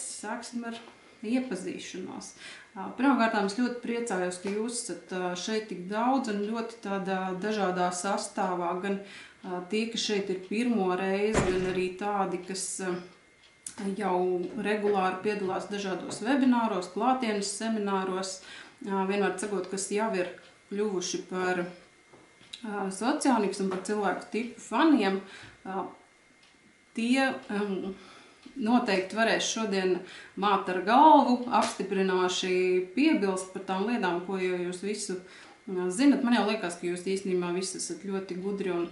Sāksim ar iepazīšanos. Pirmkārt, es ļoti priecājos, ka jūs esat šeit tik daudz un ļoti tādā dažādā sastāvā. Gan tie, kas šeit ir pirmo reizi, gan arī tādi, kas jau regulāri piedalās dažādos webināros, klātienes semināros. Vienmēr sakot, kas jau ir kļuvuši par sociānikas un par cilvēku tipu faniem, tie noteikti varēs šodien māt ar galvu, apstiprinoši piebilst par tām lietām, ko jūs visu zinat. Man jau liekas, ka jūs īstenībā visi esat ļoti gudri un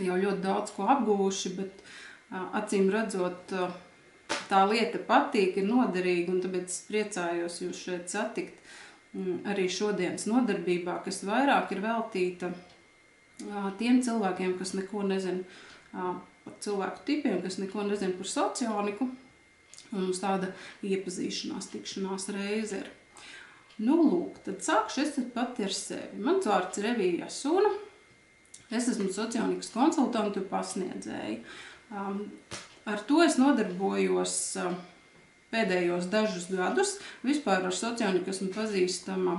jau ļoti daudz ko apguvuši, bet acīm redzot, tā lieta patīk, ir noderīga, un tāpēc es priecājos jūs šeit satikt arī šodienas nodarbībā, kas vairāk ir veltīta tiem cilvēkiem, kas neko nezina par cilvēku tipiem, kas neko nezina par sociāniku, un mums tāda iepazīšanās, tikšanās reize ir. Nu, lūk, tad sākšu es pati ar sevi. Mans vārds ir Evija Jasuna. Es esmu sociānikas konsultantu pasniedzēja. Ar to es nodarbojos pēdējos dažus gadus. Vispār ar sociāniku esmu pazīstama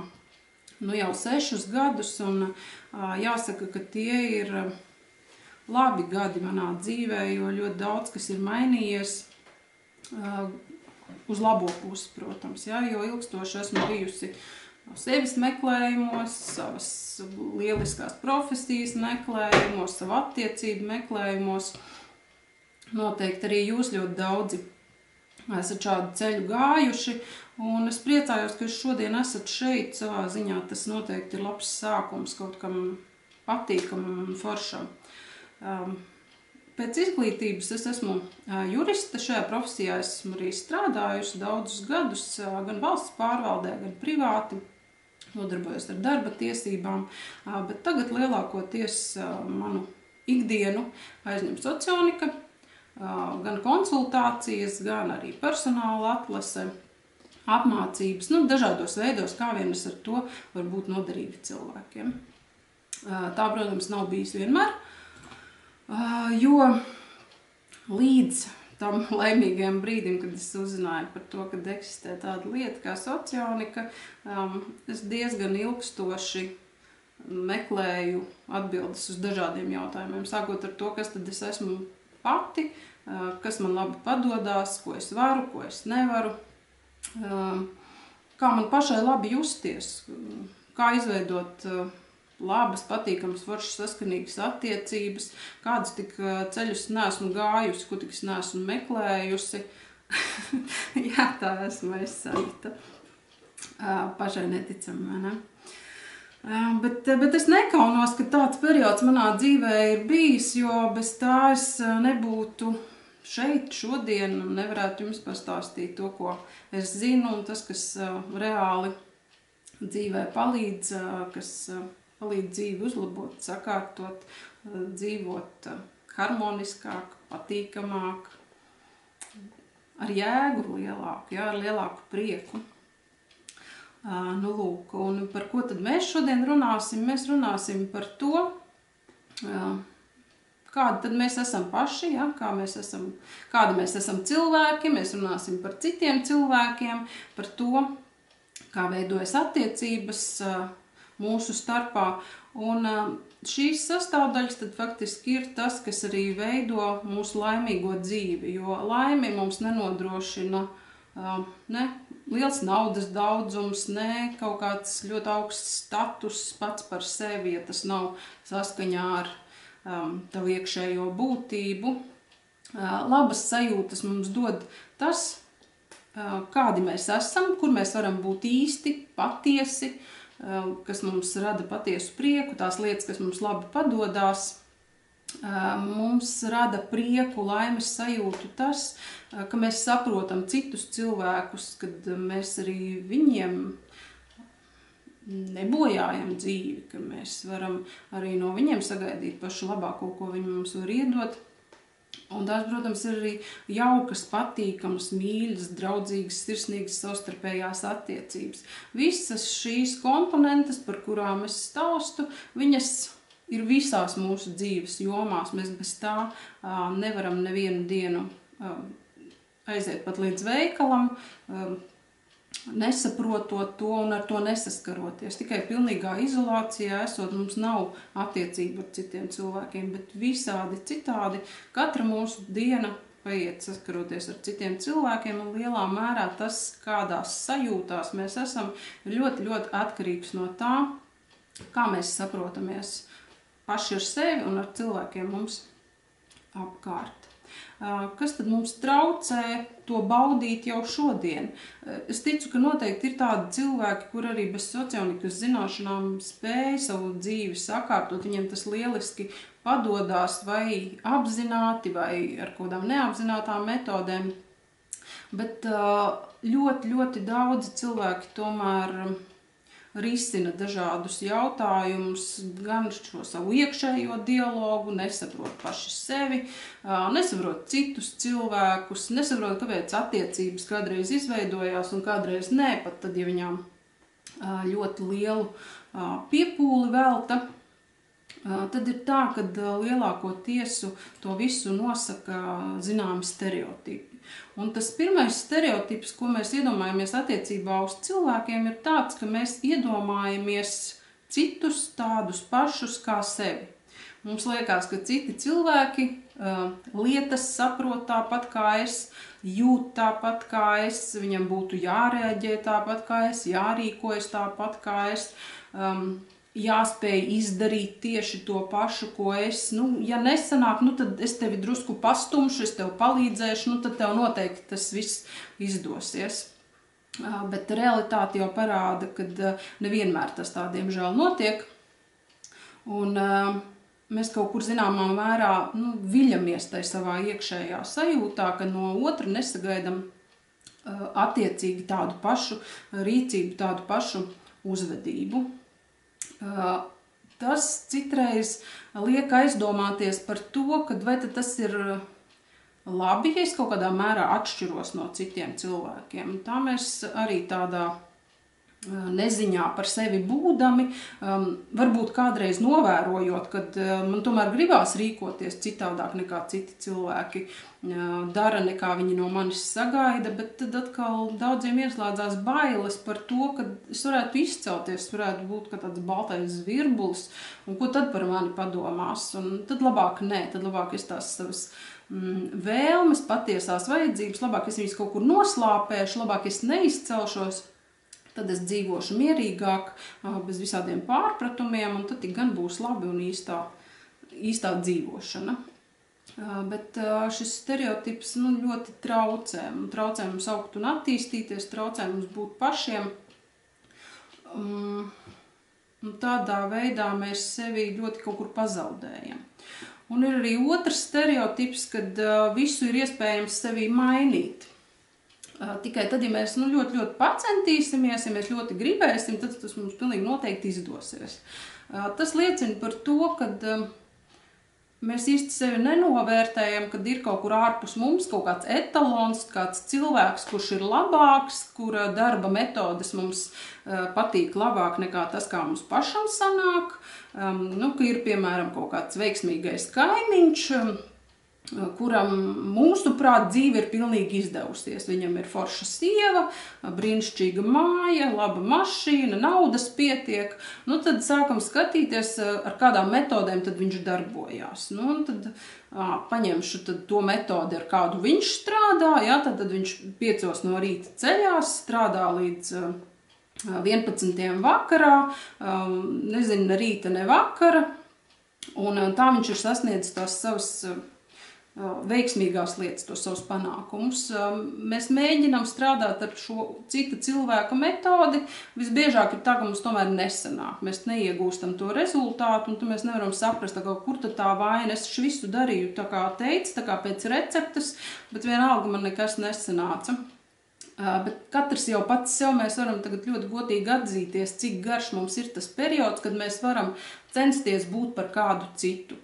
jau 6 gadus, un jāsaka, ka tie ir labi gadi manā dzīvē, jo ļoti daudz, kas ir mainījies uz labo pusi, protams, jo ilgstoši esmu bijusi sevis meklējumos, savas lieliskās profesijas meklējumos, savu attiecību meklējumos. Noteikti arī jūs ļoti daudzi esat šādu ceļu gājuši, un es priecājos, ka jūs šodien esat šeit savā ziņā. Tas noteikti ir labs sākums kaut kam patīkamam un foršam. Pēc izglītības es esmu juriste, šajā profesijā esmu arī strādājusi daudzus gadus, gan valsts pārvaldē, gan privāti, nodarbojos ar darba tiesībām, bet tagad lielākoties manu ikdienu aizņem sociānika, gan konsultācijas, gan arī personāla atlase, apmācības, dažādos veidos, kā vien es ar to var būt noderīgi cilvēkiem. Tā, protams, nav bijis vienmēr. Jo līdz tam laimīgajam brīdim, kad es uzzināju par to, ka eksistē tāda lieta kā sociānika, es diezgan ilgstoši meklēju atbildes uz dažādiem jautājumiem. Sākot ar to, kas tad es esmu pati, kas man labi padodās, ko es varu, ko es nevaru, kā man pašai labi justies, kā izveidot labas, patīkamas, foršas, saskanīgas attiecības, kādus tik ceļus neesmu gājusi, ko tik es neesmu meklējusi. Jā, tā esmu es Sanita. Pašai neticam, vai ne? Bet es nekaunos, ka tāds periods manā dzīvē ir bijis, jo bez tā es nebūtu šeit šodien un nevarētu jums pastāstīt to, ko es zinu, un tas, kas reāli dzīvē palīdz, kas palīdz dzīvi uzlabot, sakārtot, dzīvot harmoniskāk, patīkamāk, ar jēgu lielāku, ar lielāku prieku. Nu, lūk, un par ko tad mēs šodien runāsim? Mēs runāsim par to, kādi tad mēs esam paši, kādi mēs esam cilvēki, mēs runāsim par citiem cilvēkiem, par to, kā veidojas attiecības mūsu starpā. Un šīs sastāvdaļas tad faktiski ir tas, kas arī veido mūsu laimīgo dzīvi, jo laimi mums nenodrošina ne liels naudas daudzums, ne kaut kāds ļoti augsts status pats par sevi, ja tas nav saskaņā ar tavu iekšējo būtību. Labas sajūtas mums dod tas, kādi mēs esam, kur mēs varam būt īsti, patiesi, kas mums rada patiesu prieku, tās lietas, kas mums labi padodās. Mums rada prieku, laimes sajūtu tas, ka mēs saprotam citus cilvēkus, kad mēs arī viņiem nebojājam dzīvi, ka mēs varam arī no viņiem sagaidīt pašu labāko, ko viņi mums var iedot. Un tās, protams, ir arī jaukas, patīkamas, mīļas, draudzīgas, sirsnīgas savstarpējās attiecības. Visas šīs komponentes, par kurām es stāstu, viņas ir visās mūsu dzīves jomās. Mēs bez tā nevaram nevienu dienu aiziet pat līdz veikalam, nesaprotot to un ar to nesaskaroties. Tikai pilnīgā izolācijā esot, mums nav attiecība ar citiem cilvēkiem, bet visādi citādi katra mūsu diena paiet saskaroties ar citiem cilvēkiem, un lielā mērā tas, kādās sajūtās mēs esam, ir ļoti, ļoti atkarīgs no tā, kā mēs saprotamies paši ar sevi un ar cilvēkiem mums apkārt. Kas tad mums traucē to baudīt jau šodien? Es ticu, ka noteikti ir tādi cilvēki, kur arī bez socionikas zināšanām spēja savu dzīvi sakārtot, viņiem tas lieliski padodās vai apzināti vai ar kādām neapzinātām metodēm, bet ļoti, ļoti daudzi cilvēki tomēr risina dažādus jautājumus, gan šo savu iekšējo dialogu, nesaprot paši sevi, nesaprot citus cilvēkus, nesaprot, kāpēc attiecības kādreiz izveidojās un kādreiz nē, pat tad, ja viņām ļoti lielu piepūli velta. Tad ir tā, ka lielāko tiesu to visu nosaka zināmi stereotipi. Un tas pirmais stereotips, ko mēs iedomājamies attiecībā uz cilvēkiem, ir tāds, ka mēs iedomājamies citus tādus pašus kā sevi. Mums liekas, ka citi cilvēki lietas saprot tāpat kā es, jūt tāpat kā es, viņam būtu jārēģē tāpat kā es, jārīkojas tāpat kā es, jāspēj izdarīt tieši to pašu, ko es. Ja nesanāk, tad es tevi drusku pastumšu, es tev palīdzēšu, tad tev noteikti tas viss izdosies. Bet realitāte jau parāda, ka nevienmēr tas tā diemžēl notiek. Un mēs kaut kur zināmā mērā viļamies tai savā iekšējā sajūtā, ka no otra nesagaidam attiecīgi tādu pašu rīcību, tādu pašu uzvedību. Tas citreiz liek aizdomāties par to, ka vai tas ir labi, ja es kaut kādā mērā atšķiros no citiem cilvēkiem. Tā mēs arī tādā neziņā par sevi būdami, varbūt kādreiz novērojot, kad man tomēr gribās rīkoties citādāk nekā citi cilvēki dara, nekā viņi no manis sagaida, bet tad atkal daudziem ieslēdzās bailes par to, ka es varētu izcelties, varētu būt kā tāds baltais zvirbulis, un ko tad par mani padomās. Un tad labāk nē, tad labāk es tās savas vēlmes, patiesās vajadzības, labāk es viņas kaut kur noslāpēšu, labāk es neizcelšos, tad es dzīvošu mierīgāk, bez visādiem pārpratumiem, un tad tik gan būs labi un īstā dzīvošana. Bet šis stereotips ļoti traucē. Traucē mums augt un attīstīties, traucē mums būt pašiem. Un tādā veidā mēs sevi ļoti kaut kur pazaudējam. Un ir arī otrs stereotips, kad visu ir iespējams sevi mainīt. Tikai tad, ja mēs ļoti, ļoti pacentīsimies, ja mēs ļoti gribēsim, tad tas mums pilnīgi noteikti izdosies. Tas liecina par to, ka mēs īsti sevi nenovērtējam, kad ir kaut kur ārpus mums kaut kāds etalons, kāds cilvēks, kurš ir labāks, kura darba metodes mums patīk labāk nekā tas, kā mums pašam sanāk. Ka ir, piemēram, kaut kāds veiksmīgais kaimiņš, kuram mūsuprāt dzīve ir pilnīgi izdevusies. Viņam ir forša sieva, brīnišķīga māja, laba mašīna, naudas pietiek. Tad sākam skatīties, ar kādām metodēm tad viņš darbojās. Tad paņemšu to metodi, ar kādu viņš strādā. Tad viņš 5 no rīta ceļās, strādā līdz 11 vakarā, nezinu, ne rīta, ne vakara. Un tā viņš ir sasniedzis tās savas veiksmīgās lietas, tos savus panākumus. Mēs mēģinām strādāt ar šo cita cilvēka metodi. Visbiežāk ir tā, ka mums tomēr nesanāk. Mēs neiegūstam to rezultātu, un tad mēs nevaram saprast, kur tad tā vaina. Es visu darīju tā kā teicu, tā kā pēc receptes, bet vienalga man nekas nesanāca. Bet katrs jau pats sev mēs varam tagad ļoti godīgi atzīties, cik garš mums ir tas periods, kad mēs varam censties būt par kādu citu.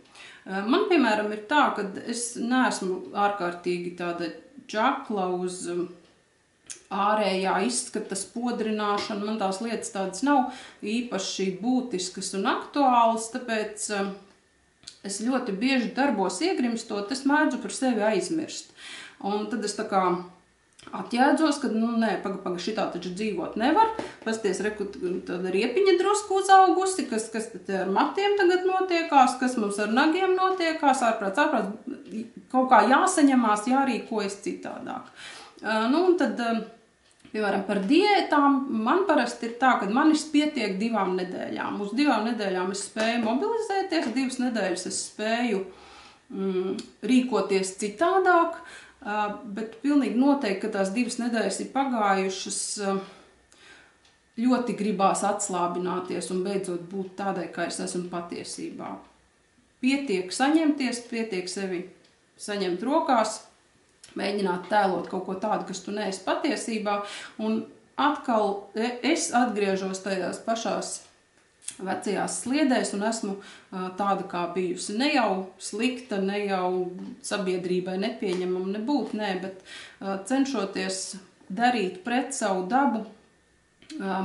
Man, piemēram, ir tā, ka es neesmu ārkārtīgi tāda čakla uz ārējā izskata spodrināšanu. Man tās lietas tādas nav īpaši būtiskas un aktuālas, tāpēc es ļoti bieži darbos iegrimstot, es mēdzu par sevi aizmirst. Un tad es tā kā atjēdzos, ka, paga, šitā taču dzīvot nevar. Pasties, tāda riepiņa drusku uzaugusi, kas tad ar matiem tagad notiekās, kas mums ar nagiem notiekās, ārprāts, kaut kā jāsaņemās, jārīkojas citādāk. Un tad, piemēram, par diētām man parasti ir tā, ka manis pietiek 2 nedēļām. Uz 2 nedēļām es spēju mobilizēties, 2 nedēļas es spēju rīkoties citādāk, bet pilnīgi noteikti, ka tās 2 nedēļas ir pagājušas, ļoti gribās atslābināties un beidzot būt tādai, kā es esmu patiesībā. Pietiek saņemties, pietiek sevi saņemt rokās, mēģināt tēlot kaut ko tādu, kas tu neesi patiesībā, un atkal es atgriežos tajās pašās vecajās sliedēs un esmu tāda kā bijusi. Ne jau slikta, ne jau sabiedrībai nepieņemama nebūt, bet cenšoties darīt pret savu dabu,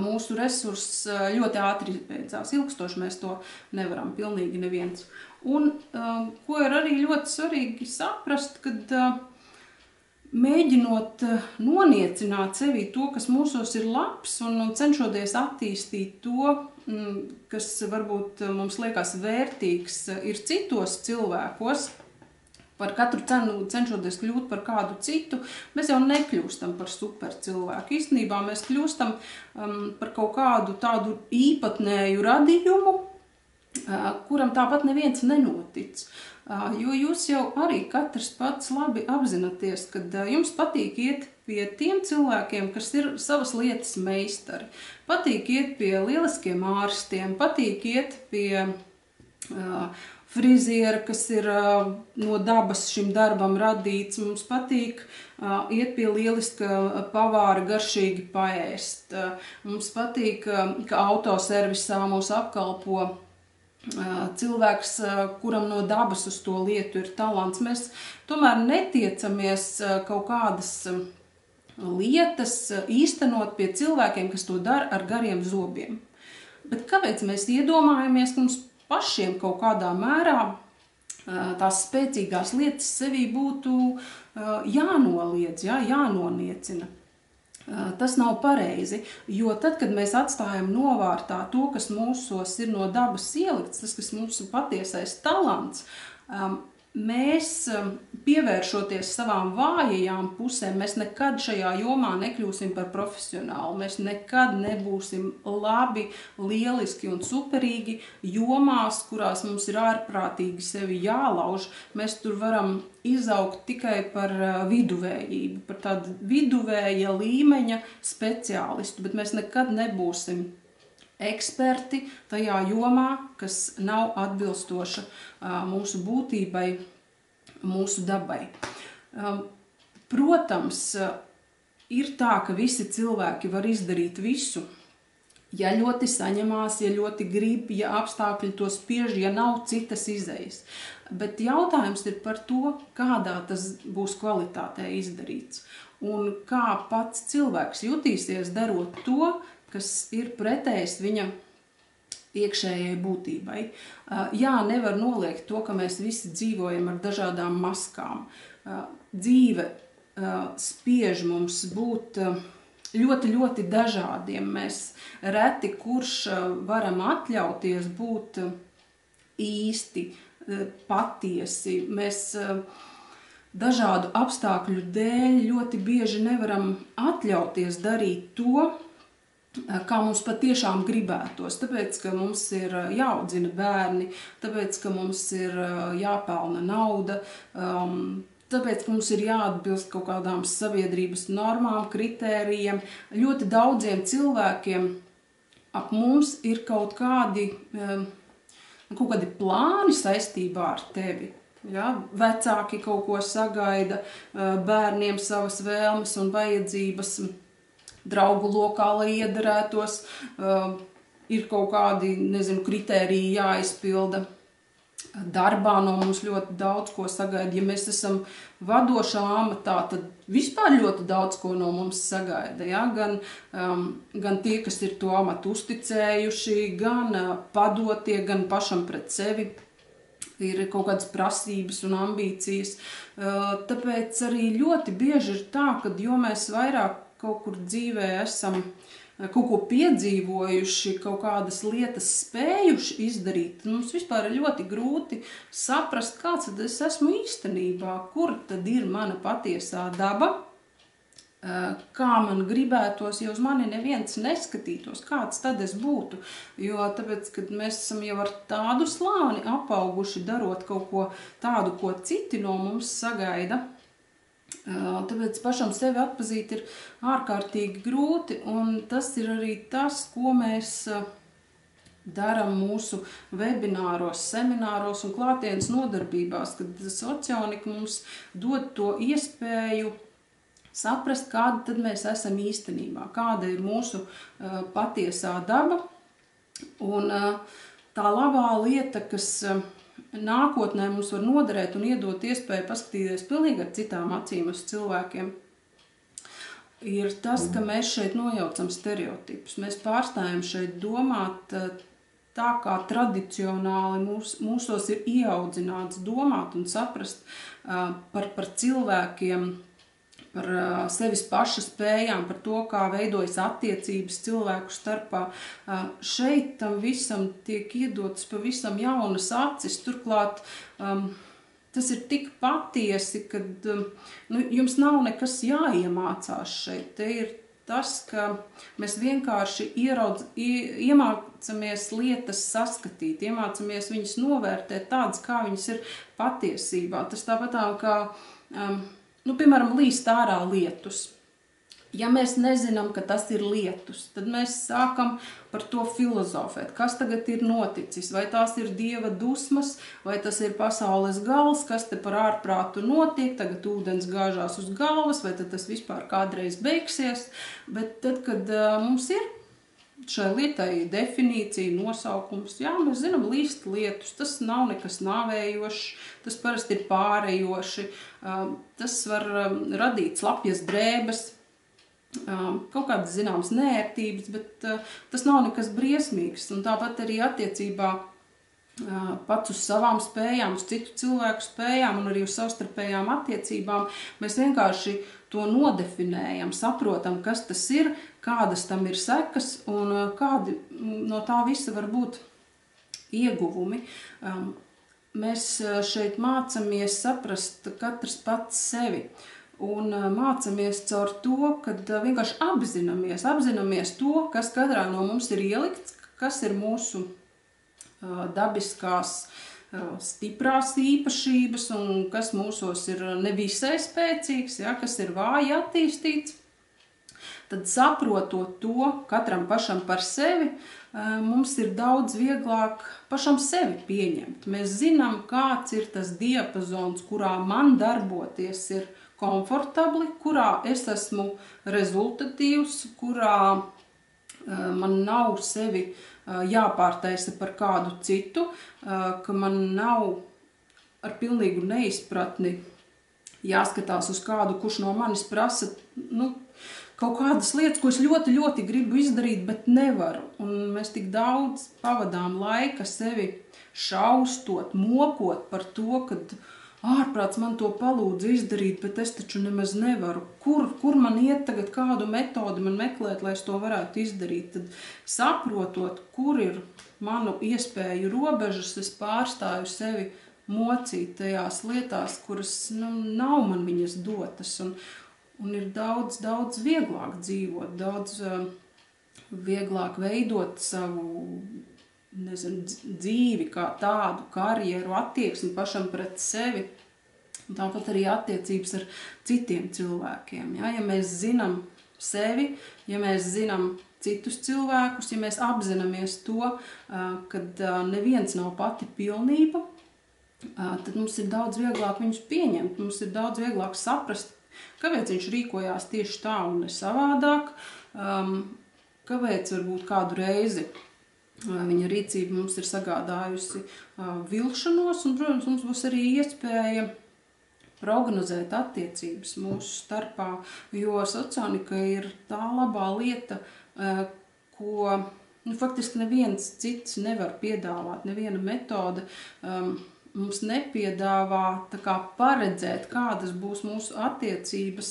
mūsu resurss ļoti ātri beidzās. Ilgstoši mēs to nevaram, pilnīgi neviens. Un ko ir arī ļoti svarīgi saprast, kad mēģinot noniecināt sevī to, kas mūsos ir labs, un cenšoties attīstīt to, kas varbūt mums liekas vērtīgs, ir citos cilvēkos, par katru cenu cenšoties kļūt par kādu citu, mēs jau nekļūstam par super cilvēku. Īstenībā mēs kļūstam par kaut kādu tādu īpatnēju radījumu, kuram tāpat neviens nenotic. Jo jūs jau arī katrs pats labi apzināties, kad jums patīk iet pie tiem cilvēkiem, kas ir savas lietas meistari. Patīk iet pie lieliskiem ārstiem, patīk iet pie friziera, kas ir no dabas šim darbam radīts. Mums patīk iet pie lieliska pavāra garšīgi paēst. Mums patīk, ka autoservisā mūs apkalpo cilvēks, kuram no dabas uz to lietu ir talants. Mēs tomēr netiecamies kaut kādas lietas īstenot pie cilvēkiem, kas to dara ar gariem zobiem. Bet kāpēc mēs iedomājamies, ka mums pašiem kaut kādā mērā tās spēcīgās lietas sevī būtu jānoliedz, jānoniecina? Tas nav pareizi, jo tad, kad mēs atstājam novārtā to, kas mūsos ir no dabas ielikts, tas, kas mūsu patiesais talants, mēs pievēršoties savām vājajām pusēm, mēs nekad šajā jomā nekļūsim par profesionālu, mēs nekad nebūsim labi, lieliski un superīgi jomās, kurās mums ir ārprātīgi sevi jālauž. Mēs tur varam izaugt tikai par viduvējību, par tādu viduvēja līmeņa speciālistu, bet mēs nekad nebūsim eksperti tajā jomā, kas nav atbilstoša mūsu būtībai, mūsu dabai. Protams, ir tā, ka visi cilvēki var izdarīt visu, ja ļoti saņemās, ja ļoti grib, ja apstākļi to spiež, ja nav citas izejas. Bet jautājums ir par to, kādā tas būs kvalitātē izdarīts. Un kā pats cilvēks jutīsies darot to, kas ir pretējs viņa iekšējai būtībai. Jā, nevar noliegt to, ka mēs visi dzīvojam ar dažādām maskām. Dzīve spiež mums būt ļoti, ļoti dažādiem. Mēs reti kurš varam atļauties būt īsti, patiesi. Mēs dažādu apstākļu dēļ ļoti bieži nevaram atļauties darīt to, kā mums patiešām gribētos, tāpēc, ka mums ir jāaudzina bērni, tāpēc, ka mums ir jāpelna nauda, tāpēc, ka mums ir jāatbilst kaut kādām sabiedrības normām, kritērijiem. Ļoti daudziem cilvēkiem ap mums ir kaut kādi plāni saistībā ar tevi. Ja? Vecāki kaut ko sagaida, bērniem savas vēlmes un vajadzības, draugu lokā, lai iederētos, ir kaut kādi, kritēriji jāizpilda. Darbā no mums ļoti daudz ko sagaida. Ja mēs esam vadošā amatā, tad vispār ļoti daudz ko no mums sagaida. Ja? Gan tie, kas ir to amatu uzticējuši, gan padotie, gan pašam pret sevi ir kaut kādas prasības un ambīcijas. Tāpēc arī ļoti bieži ir tā, ka jo mēs vairāk kaut kur dzīvē esam kaut ko piedzīvojuši, kaut kādas lietas spējuši izdarīt, mums vispār ir ļoti grūti saprast, kāds tad es esmu īstenībā, kur tad ir mana patiesā daba, kā man gribētos, ja uz mani neviens neskatītos, kāds tad es būtu. Jo tāpēc, kad mēs esam jau ar tādu slāni apauguši, darot kaut ko tādu, ko citi no mums sagaida, tāpēc pašam sevi atpazīt ir ārkārtīgi grūti, un tas ir arī tas, ko mēs daram mūsu webināros, semināros un klātienes nodarbībās, kad socionika mums dod to iespēju saprast, kāda tad mēs esam īstenībā, kāda ir mūsu patiesā daba. Un tā labā lieta, kas nākotnē mums var noderēt un iedot iespēju paskatīties pilnīgi ar citām acīm uz cilvēkiem, ir tas, ka mēs šeit nojaucam stereotipus. Mēs pārstājam šeit domāt tā, kā tradicionāli mūsos ir ieaudzināts domāt un saprast par cilvēkiem, par sevis paša spējām, par to, kā veidojas attiecības cilvēku starpā. Šeit tam visam tiek iedotas pavisam jaunas acis. Turklāt tas ir tik patiesi, kad jums nav nekas jāiemācās šeit. Te ir tas, ka mēs vienkārši iemācamies lietas saskatīt, iemācamies viņas novērtēt tādas, kā viņas ir patiesībā. Tas tāpatām kā piemēram, līst ārā lietus. Ja mēs nezinām, ka tas ir lietus, tad mēs sākam par to filozofēt. Kas tagad ir noticis? Vai tās ir Dieva dusmas, vai tas ir pasaules gals, kas te par ārprātu notiek, tagad ūdens gāžās uz galvas, vai tad tas vispār kādreiz beigsies. Bet tad, kad mums ir šai lietai definīcija, nosaukums, jā, mēs zinām līst lietus, tas nav nekas nāvējošs, tas parasti ir pārējoši, tas var radīt slapjas drēbes, kaut kādas zināmas neērtības, bet tas nav nekas briesmīgs. Un tāpat arī attiecībā pats uz savām spējām, uz citu cilvēku spējām un arī uz savstarpējām attiecībām, mēs vienkārši to nodefinējam, saprotam, kas tas ir, kādas tam ir sekas un kādi no tā visa var būt ieguvumi. Mēs šeit mācamies saprast katrs pats sevi un mācamies caur to, kad vienkārši apzināmies to, kas katrā no mums ir ielikts, kas ir mūsu dabiskās stiprās īpašības un kas mūsos ir nevisai spēcīgs, ja, kas ir vāji attīstīts. Tad saprotot to katram pašam par sevi, mums ir daudz vieglāk pašam sevi pieņemt. Mēs zinām, kāds ir tas diapazons, kurā man darboties ir komfortabli, kurā es esmu rezultatīvs, kurā man nav sevi jāpārtaisa par kādu citu, ka man nav ar pilnīgu neizpratni jāskatās uz kādu, kurš no manis prasa kaut kādas lietas, ko es ļoti, ļoti gribu izdarīt, bet nevaru. Un mēs tik daudz pavadām laika sevi šaustot, mokot par to, kad ārprāts man to palūdz izdarīt, bet es taču nemaz nevaru. Kur man iet tagad, kādu metodi man meklēt, lai es to varētu izdarīt? Tad saprotot, kur ir manu iespēju robežas, es pārstāju sevi mocīt tajās lietās, kuras nav man viņas dotas. Un ir daudz, daudz vieglāk dzīvot, daudz vieglāk veidot savu dzīvi kā tādu, karjeru, attieksmi pašam pret sevi. Un tāpat arī attiecības ar citiem cilvēkiem. Ja? Ja mēs zinām sevi, ja mēs zinām citus cilvēkus, ja mēs apzināmies to, kad neviens nav pati pilnība, tad mums ir daudz vieglāk viņus pieņemt, mums ir daudz vieglāk saprast, kāpēc viņš rīkojās tieši tā un ne savādāk, kāpēc varbūt kādu reizi viņa rīcība mums ir sagādājusi vilšanos, un, protams, mums būs arī iespēja prognozēt attiecības mūsu starpā, jo socionika ir tā labā lieta, ko faktiski neviens cits nevar piedāvāt, neviena metode mums nepiedāvā tā kā paredzēt, kādas būs mūsu attiecības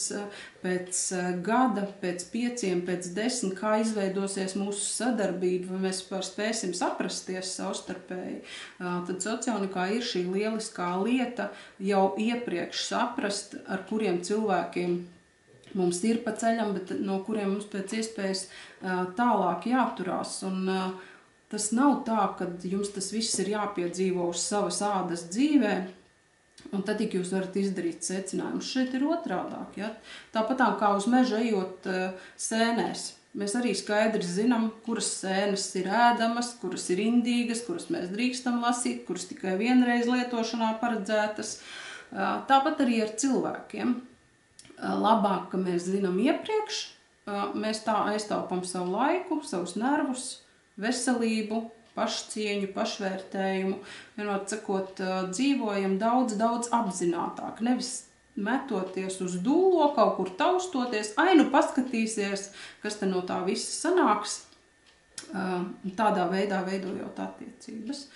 pēc gada, pēc 5, pēc 10, kā izveidosies mūsu sadarbība, vai mēs par spēsim saprasties savstarpēji. Tad socionikā ir šī lieliskā lieta jau iepriekš saprast, ar kuriem cilvēkiem mums ir pa ceļam, bet no kuriem mums pēc iespējas tālāk jāturās. Un tas nav tā, ka jums tas viss ir jāpiedzīvo uz savas ādas dzīvē, un tad tik jūs varat izdarīt secinājumus. Šeit ir otrādāk. Ja? Tāpat kā uz meža ejot sēnēs. Mēs arī skaidri zinām, kuras sēnes ir ēdamas, kuras ir indīgas, kuras mēs drīkstam lasīt, kuras tikai vienreiz lietošanā paredzētas. Tāpat arī ar cilvēkiem. Labāk, ka mēs zinām iepriekš, mēs tā aiztaupam savu laiku, savus nervus, veselību, pašcieņu, pašvērtējumu. Vienmēr sakot, dzīvojam daudz apzinātāk. Nevis metoties uz dūlo, kaut kur taustoties, nu paskatīsies, kas te no tā visa sanāks. Tādā veidā veidojot attiecības.